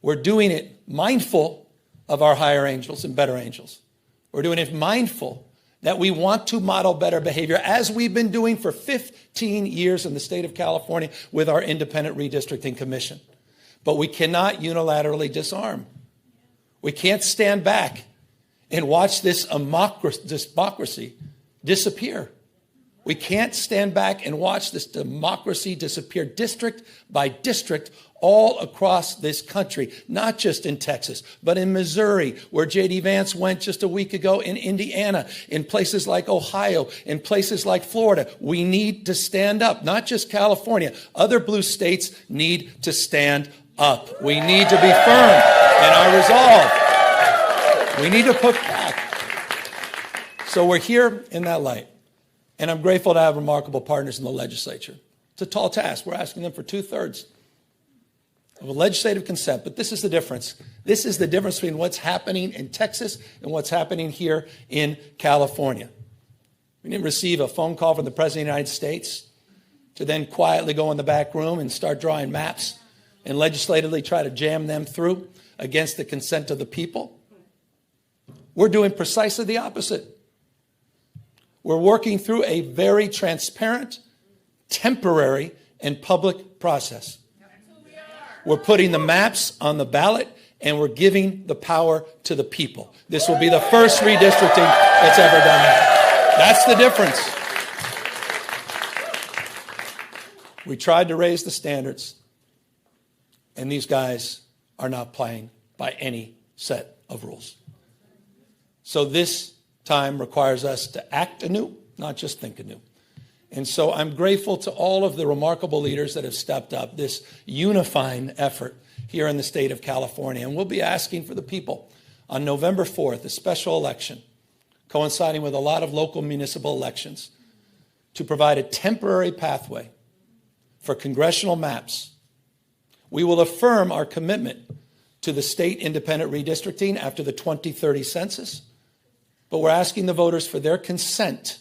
We're doing it mindful of our higher angels and better angels. We're doing it mindful that we want to model better behavior, as we've been doing for 15 years in the state of California with our Independent Redistricting Commission. But we cannot unilaterally disarm. We can't stand back and watch this democracy disappear. We can't stand back and watch this democracy disappear district by district all across this country, not just in Texas, but in Missouri, where J.D. Vance went just a week ago, in Indiana, in places like Ohio, in places like Florida. We need to stand up, not just California. Other blue states need to stand up. We need to be firm in our resolve. We need to put back. So we're here in that light. And I'm grateful to have remarkable partners in the legislature. It's a tall task. We're asking them for 2/3 of a legislative consent. But this is the difference. This is the difference between what's happening in Texas and what's happening here in California. We didn't receive a phone call from the President of the United States to then quietly go in the back room and start drawing maps and legislatively try to jam them through against the consent of the people. We're doing precisely the opposite. We're working through a very transparent, temporary, and public process. We're putting the maps on the ballot, and we're giving the power to the people. This will be the first redistricting that's ever done that. That's the difference. We tried to raise the standards, and these guys are not playing by any set of rules. So this time requires us to act anew, not just think anew. And so I'm grateful to all of the remarkable leaders that have stepped up, this unifying effort here in the state of California. And we'll be asking for the people on November 4th, a special election, coinciding with a lot of local municipal elections, to provide a temporary pathway for congressional maps. We will affirm our commitment to the state independent redistricting after the 2030 census. But we're asking the voters for their consent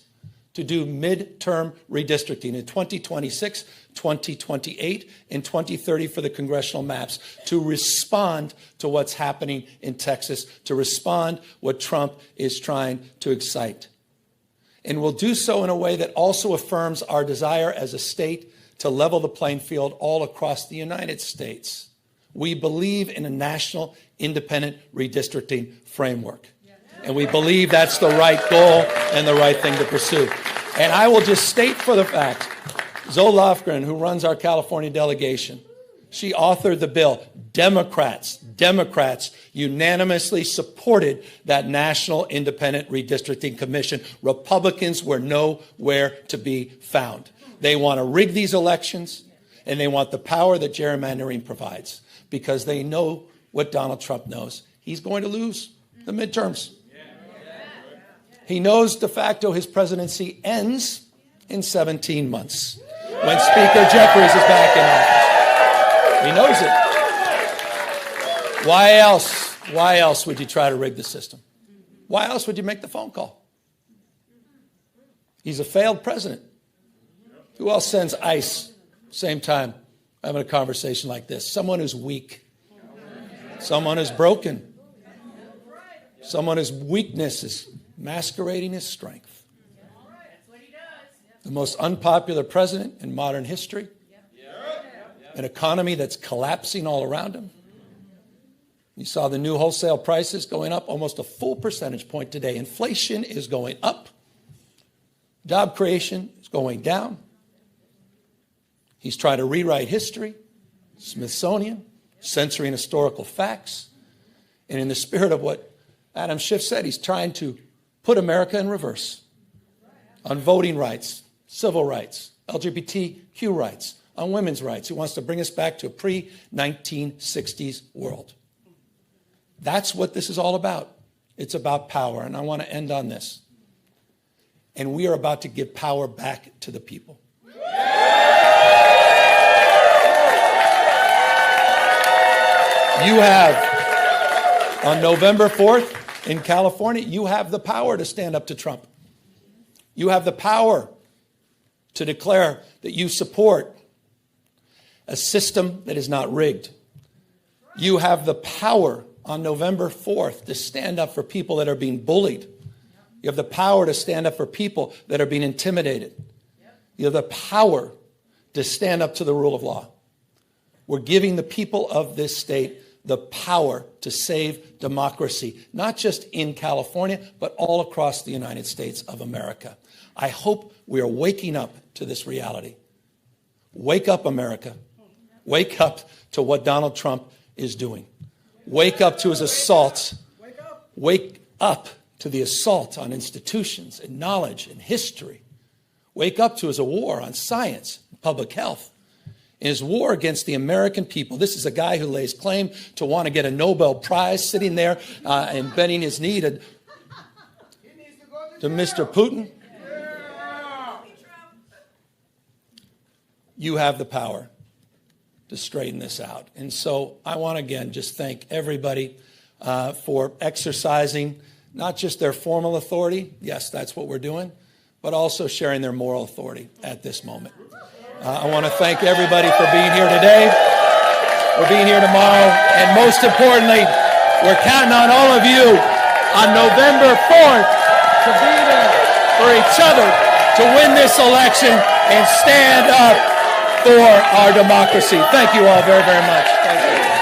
to do midterm redistricting in 2026, 2028, and 2030 for the congressional maps, to respond to what's happening in Texas, to respond what Trump is trying to excite. And we'll do so in a way that also affirms our desire as a state to level the playing field all across the United States. We believe in a national independent redistricting framework. And we believe that's the right goal and the right thing to pursue. And I will just state for the fact, Zoe Lofgren, who runs our California delegation, she authored the bill. Democrats unanimously supported that National Independent Redistricting Commission. Republicans were nowhere to be found. They want to rig these elections, and they want the power that gerrymandering provides, because they know what Donald Trump knows. He's going to lose the midterms. He knows de facto his presidency ends in 17 months when Speaker Jeffries is back in office. He knows it. Why else? Why else would you try to rig the system? Why else would you make the phone call? He's a failed president. Who else sends ICE same time having a conversation like this? Someone who's weak. Someone who's broken. Someone whose weakness is masquerading his strength. The most unpopular president in modern history. An economy that's collapsing all around him. You saw the new wholesale prices going up almost a full percentage point today. Inflation is going up. Job creation is going down. He's trying to rewrite history, Smithsonian, censoring historical facts. And in the spirit of what Adam Schiff said, he's trying to put America in reverse on voting rights, civil rights, LGBTQ rights, on women's rights. He wants to bring us back to a pre-1960s world. That's what this is all about. It's about power. And I want to end on this. And we are about to give power back to the people. You have, on November 4th in California, you have the power to stand up to Trump. You have the power to declare that you support a system that is not rigged. You have the power on November 4th to stand up for people that are being bullied. You have the power to stand up for people that are being intimidated. You have the power to stand up to the rule of law. We're giving the people of this state the power to save democracy, not just in California, but all across the United States of America. I hope we are waking up to this reality. Wake up, America. Wake up to what Donald Trump is doing. Wake up to his assaults. Wake up to the assault on institutions and knowledge and history. Wake up to his war on science and public health. In his war against the American people. This is a guy who lays claim to want to get a Nobel Prize, sitting there and bending his knee to Mr. Putin. You have the power to straighten this out. And so I want to again just thank everybody for exercising not just their formal authority, yes, that's what we're doing, but also sharing their moral authority at this moment. I want to thank everybody for being here today, for being here tomorrow, and most importantly, we're counting on all of you on November 4th to be there for each other, to win this election and stand up for our democracy. Thank you all very, very much. Thank you.